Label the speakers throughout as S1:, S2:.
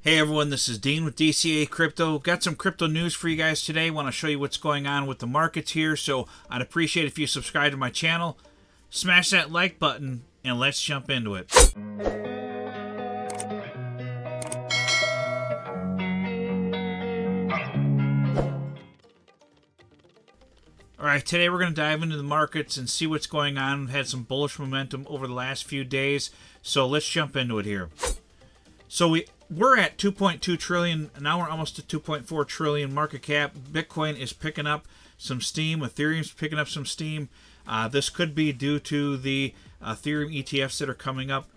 S1: Hey everyone, this is Dean with DCA Crypto. Got some crypto news for you guys today. Want to show you what's going on with the markets here, so I'd appreciate if you subscribe to my channel, smash that like button, and let's jump into it. Alright, today we're going to dive into the markets and see what's going on. We've had some bullish momentum over the last few days, so let's jump into it here. So we're at 2.2 trillion, now we're almost to 2.4 trillion market cap. Bitcoin is picking up some steam, Ethereum's picking up some steam. This could be due to the Ethereum ETFs that are coming up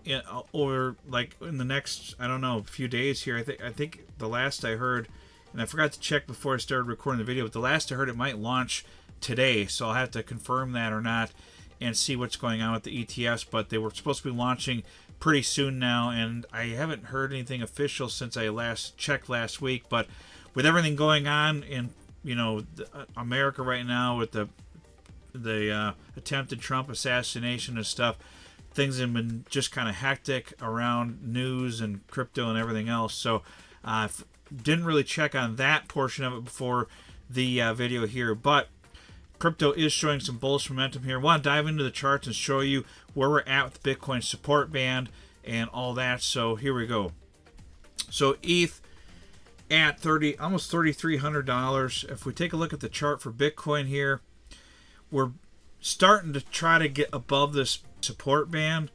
S1: over like in the next, I don't know, few days here. I think the last I heard, and I forgot to check before I started recording the video, but the last I heard it might launch today, so I'll have to confirm that or not and see what's going on with the ETFs, but they were supposed to be launching pretty soon now, and I haven't heard anything official since I last checked last week. But with everything going on in America right now, with the attempted Trump assassination and stuff, things have been just kind of hectic around news and crypto and everything else. So didn't really check on that portion of it before the video here, but crypto is showing some bullish momentum here. I want to dive into the charts and show you where we're at with the Bitcoin support band and all that. So here we go. So ETH at almost $3,300. If we take a look at the chart for Bitcoin here, we're starting to try to get above this support band,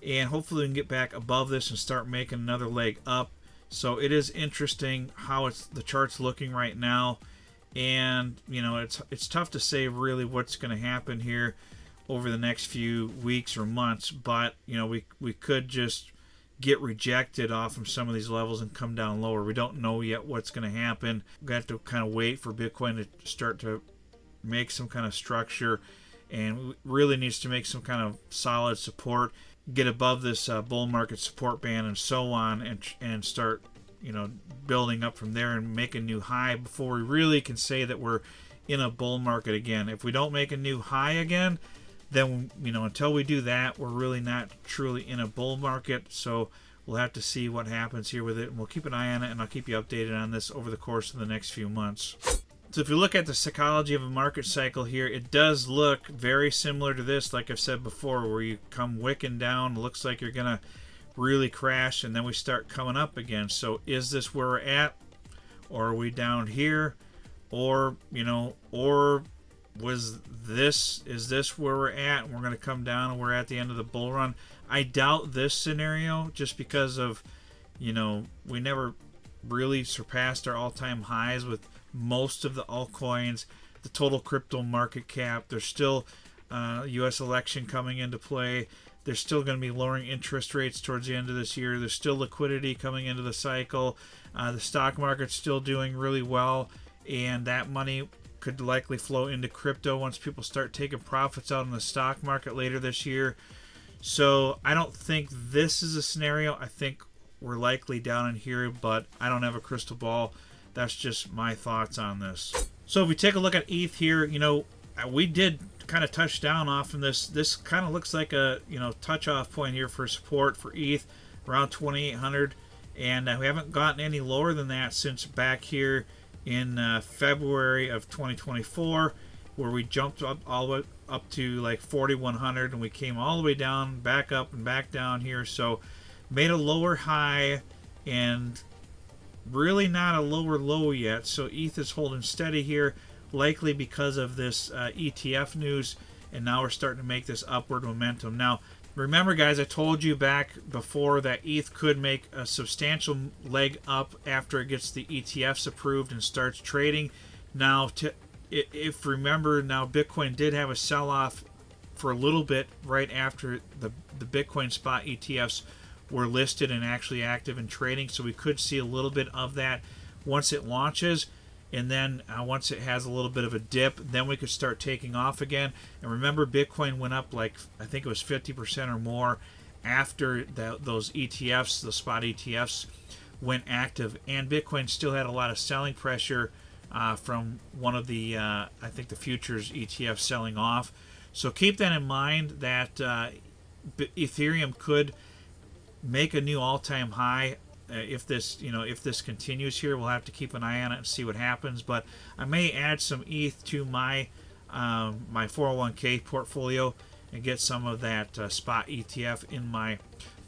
S1: and hopefully we can get back above this and start making another leg up. So it is interesting how the chart's looking right now. And it's tough to say really what's going to happen here over the next few weeks or months, but we could just get rejected off from some of these levels and come down lower. We don't know yet what's going to happen. We have to kind of wait for Bitcoin to start to make some kind of structure, and really needs to make some kind of solid support, get above this bull market support band and so on, and start building up from there and make a new high before we really can say that we're in a bull market again. If we don't make a new high again, then until we do that, we're really not truly in a bull market. So we'll have to see what happens here with it, and we'll keep an eye on it, and I'll keep you updated on this over the course of the next few months. So if you look at the psychology of a market cycle here, it does look very similar to this, like I've said before, where you come wicking down, looks like you're gonna really crash, and then we start coming up again. So is this where we're at, or are we down here, or is this where we're at and we're going to come down and we're at the end of the bull run? I doubt this scenario, just because of we never really surpassed our all-time highs with most of the altcoins, the total crypto market cap. There's still US election coming into play. They're still going to be lowering interest rates towards the end of this year. There's still liquidity coming into the cycle. The stock market's still doing really well, and that money could likely flow into crypto once people start taking profits out in the stock market later this year. So I don't think this is a scenario. I think we're likely down in here, but I don't have a crystal ball. That's just my thoughts on this. So if we take a look at ETH here, we did kind of touch down off from this kind of looks like a touch off point here for support for ETH around 2,800, and we haven't gotten any lower than that since back here in February of 2024, where we jumped up all the way up to like 4,100, and we came all the way down, back up and back down here. So made a lower high and really not a lower low yet. So ETH is holding steady here, likely because of this ETF news, and now we're starting to make this upward momentum. Now remember guys, I told you back before that ETH could make a substantial leg up after it gets the ETFs approved and starts trading. Now if remember, now Bitcoin did have a sell-off for a little bit right after the Bitcoin spot ETFs were listed and actually active in trading, so we could see a little bit of that once it launches. And then once it has a little bit of a dip, then we could start taking off again. And remember, Bitcoin went up like, I think it was 50% or more after those ETFs, the spot ETFs, went active. And Bitcoin still had a lot of selling pressure from one of the, I think the futures ETF selling off. So keep that in mind, that Ethereum could make a new all-time high if this continues here, we'll have to keep an eye on it and see what happens. But I may add some ETH to my 401k portfolio and get some of that spot ETF in my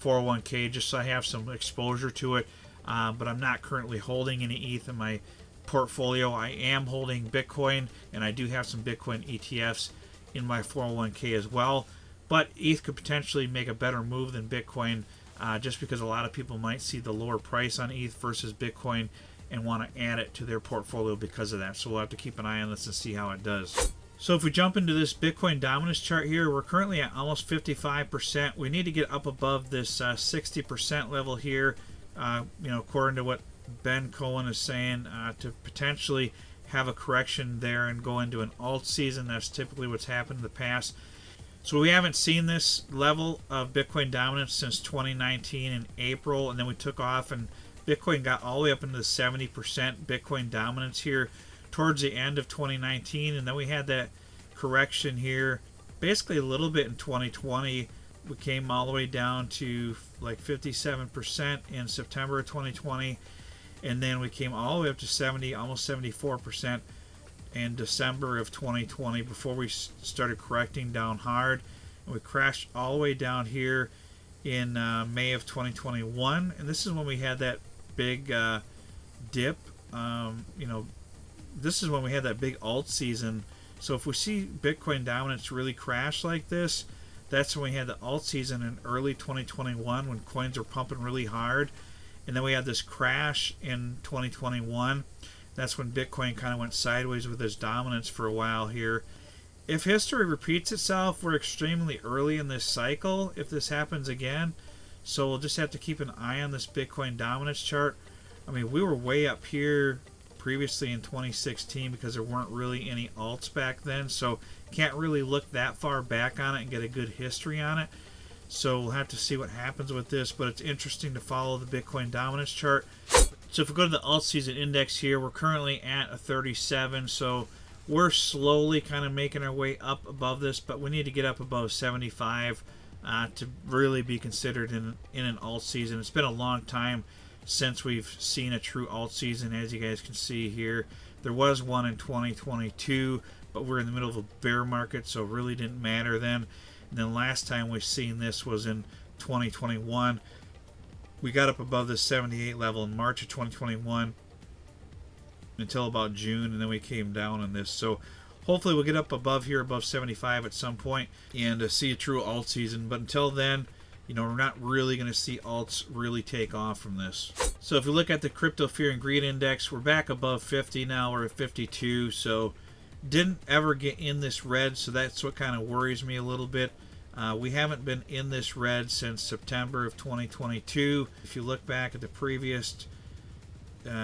S1: 401k just so I have some exposure to it. But I'm not currently holding any ETH in my portfolio. I am holding Bitcoin, and I do have some Bitcoin ETFs in my 401k as well. But ETH could potentially make a better move than Bitcoin, just because a lot of people might see the lower price on ETH versus Bitcoin and want to add it to their portfolio because of that. So we'll have to keep an eye on this and see how it does. So if we jump into this Bitcoin dominance chart here, we're currently at almost 55%. We need to get up above this 60% level here, according to what Ben Cohen is saying, to potentially have a correction there and go into an alt season. That's typically what's happened in the past. So we haven't seen this level of Bitcoin dominance since 2019 in April, and then we took off and Bitcoin got all the way up into the 70% Bitcoin dominance here towards the end of 2019, and then we had that correction here basically a little bit in 2020. We came all the way down to like 57% in September of 2020, and then we came all the way up to 70, almost 74% in December of 2020 before we started correcting down hard, and we crashed all the way down here in May of 2021, and this is when we had that big dip. This is when we had that big alt season. So if we see Bitcoin dominance really crash like this, that's when we had the alt season in early 2021 when coins were pumping really hard, and then we had this crash in 2021. That's when Bitcoin kind of went sideways with its dominance for a while here. If history repeats itself, we're extremely early in this cycle if this happens again. So we'll just have to keep an eye on this Bitcoin dominance chart. I mean, we were way up here previously in 2016 because there weren't really any alts back then. So can't really look that far back on it and get a good history on it. So we'll have to see what happens with this. But it's interesting to follow the Bitcoin dominance chart. So if we go to the Altseason index here, we're currently at a 37. So we're slowly kind of making our way up above this, but we need to get up above 75 to really be considered in an alt season. It's been a long time since we've seen a true alt season, as you guys can see here. There was one in 2022, but we're in the middle of a bear market, so it really didn't matter then. And then last time we've seen this was in 2021. We got up above the 78 level in March of 2021 until about June, and then we came down on this. So hopefully we'll get up above here, above 75 at some point, and see a true alt season. But until then, we're not really going to see alts really take off from this. So if you look at the Crypto Fear and Greed Index, we're back above 50 now. We're at 52, so didn't ever get in this red, so that's what kind of worries me a little bit. We haven't been in this red since September of 2022. If you look back at the previous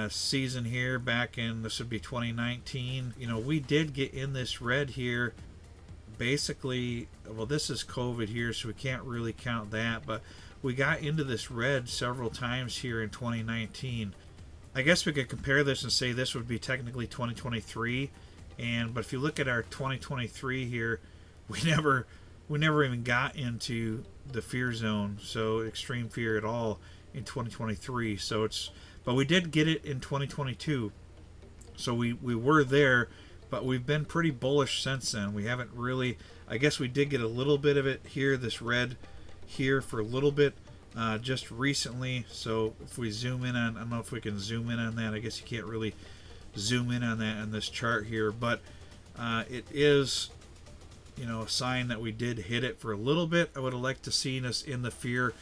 S1: season here, back in, this would be 2019, we did get in this red here. Basically, well, this is COVID here, so we can't really count that, but we got into this red several times here in 2019. I guess we could compare this and say this would be technically 2023, but if you look at our 2023 here, we never even got into the fear zone, so extreme fear at all in 2023. But we did get it in 2022, so we were there. But we've been pretty bullish since then. We haven't really, I guess we did get a little bit of it here, this red here for a little bit just recently. So if we zoom in on, I don't know if we can zoom in on that. I guess you can't really zoom in on that on this chart here. But it is, a sign that we did hit it for a little bit. I would have liked to seen us in the fear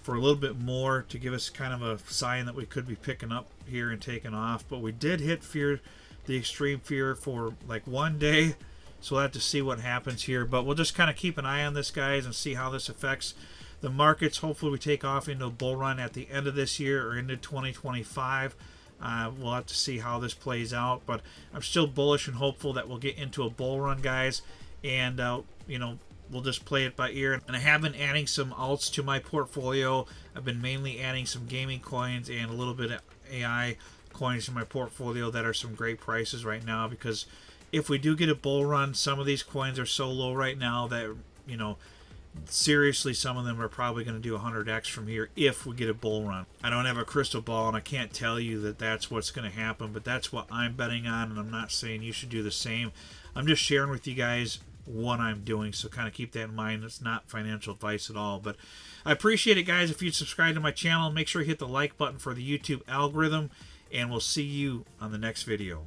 S1: for a little bit more to give us kind of a sign that we could be picking up here and taking off. But we did hit fear, the extreme fear, for like one day, so we'll have to see what happens here. But we'll just kind of keep an eye on this, guys, and see how this affects the markets. Hopefully we take off into a bull run at the end of this year or into 2025. We'll have to see how this plays out, but I'm still bullish and hopeful that we'll get into a bull run, guys, and we'll just play it by ear. And I have been adding some alts to my portfolio. I've been mainly adding some gaming coins and a little bit of AI coins in my portfolio that are some great prices right now, because if we do get a bull run, some of these coins are so low right now that seriously, some of them are probably going to do 100x from here if we get a bull run. I don't have a crystal ball, and I can't tell you that that's what's going to happen, but that's what I'm betting on, and I'm not saying you should do the same. I'm just sharing with you guys what I'm doing, so kind of keep that in mind. It's not financial advice at all, but I appreciate it, guys. If you'd subscribe to my channel, make sure you hit the like button for the YouTube algorithm, and we'll see you on the next video.